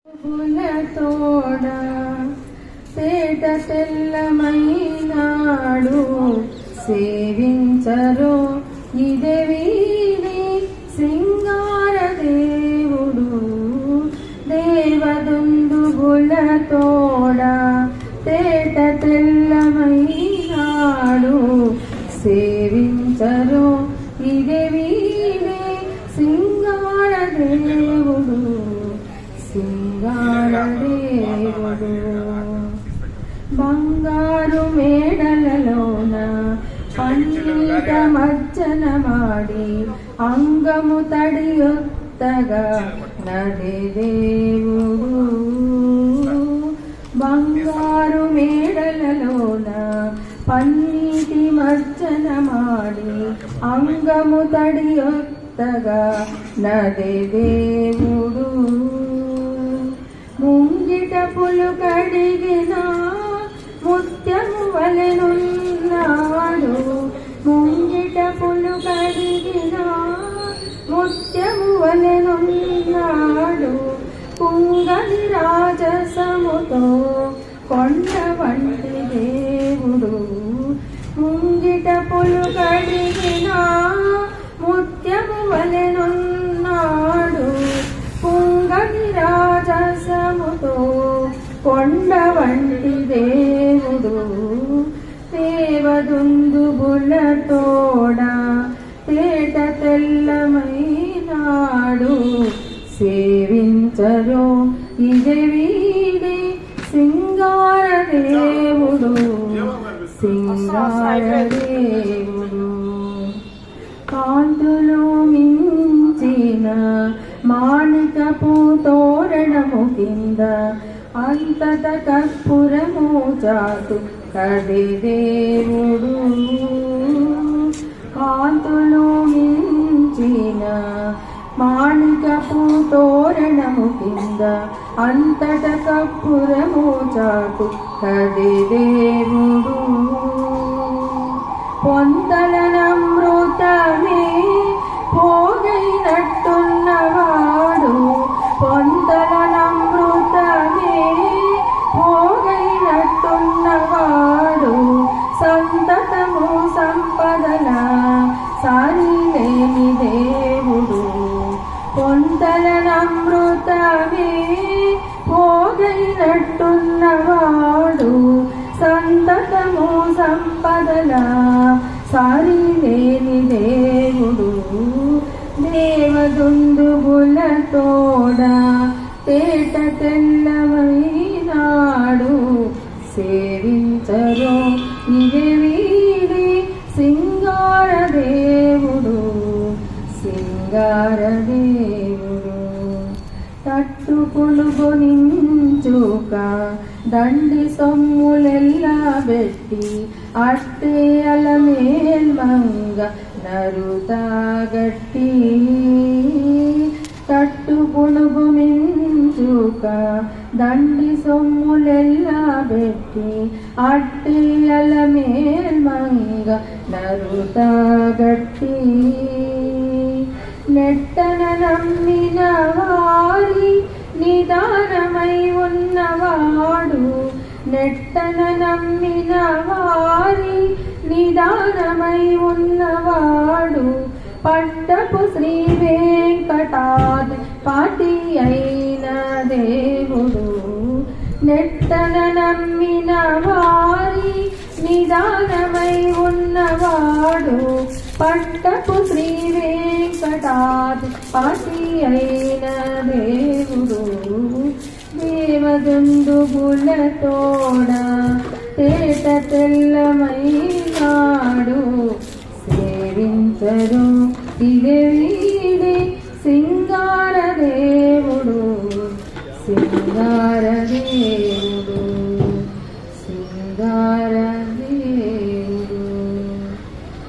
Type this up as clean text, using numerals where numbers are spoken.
తోడా పేట తెల్లమైనాడు సేవించరు ఇదే వీరి సింగార దేవుడు దేవదుందుగుల తోడా పేట తెల్లమైనాడు సేవించరు ఇదే వీరి సింగార దేవుడు సింగార దేవుడు బంగారు మేడలలోన పన్నీట మజ్జన మాడి అంగము తడియొత్తగా నది దేవుడు బంగారు మేడలలోన పన్నీటి మజ్జన మాడి అంగము తడియొత్తగా నది దేవుడు ముంగిట పులు కడిగిన ముత్యము వలెనున్నాడు ముంగిట పులు కడిగిన ముత్యము వలెనున్నాడు కుంగని రాజసముతో కొండ వంటి దేవుడు ముంగిట పులు కడిగిన ముత్యము వలెనున్నాడు కుంగని రాజసముతో కొండ వంటి దేవుడు దేవదుందుగుల తోడా తేట తెల్లమైనాడు సేవించరు ఇదే వీడి సింగార దేవుడు సింగార దేవుడు కాంతులు మించిన మాణికపు తోరణము కింద అంతట కర్పూరము చాటు కది దేవుడు కాంతులు మించిన మాణికపు తోరణము కింద అంతట కర్పూరము చాటు కది దేవుడు పొంతల నమృతమే పోగైనట్టున్నవాడు పొంతల నమృతమే పోగైనట్టున్నవాడు సంతతము సంపదల సారిలేని దేవుడు పొంతల నమృతమే పోగైనట్టున్నవాడు సంతతము సంపదల సారిలేని దేవుడు దేవదుందుగుల తోడా తేట తెల్లమైనాడు సేవించరు ఇదే వీడి సింగార దేవుడు సింగార దేవుడు తట్టు పులుగొనించుక దండి సొమ్ములెల్లా పెట్టి అట్టే అలమేల్మంగ నరుతాగట్టి తట్టు పులుగు మించుక దండి సొమ్ములెల్లా పెట్టి అట్టే అలమేల్మంగ నరుతాగట్టి నెట్టన నమ్మిన వారి నిదానమై ఉన్నవాడు నెట్టన నమ్మిన వారి నిదానమై ఉన్నవాడు పట్టపు శ్రీ వెంకటాద్రిపతి అయిన దేవుడు నెట్టన నమ్మిన వారి నిదానమై ఉన్నవాడు పట్టపు శ్రీ వెంకటాద్రిపతి అయిన దేవుడు దేవదుందుగుల తోడా తేట తెల్లమైనాడు సేవించరు ఇదే వీడి సింగార దేవుడు సింగార దేవుడు.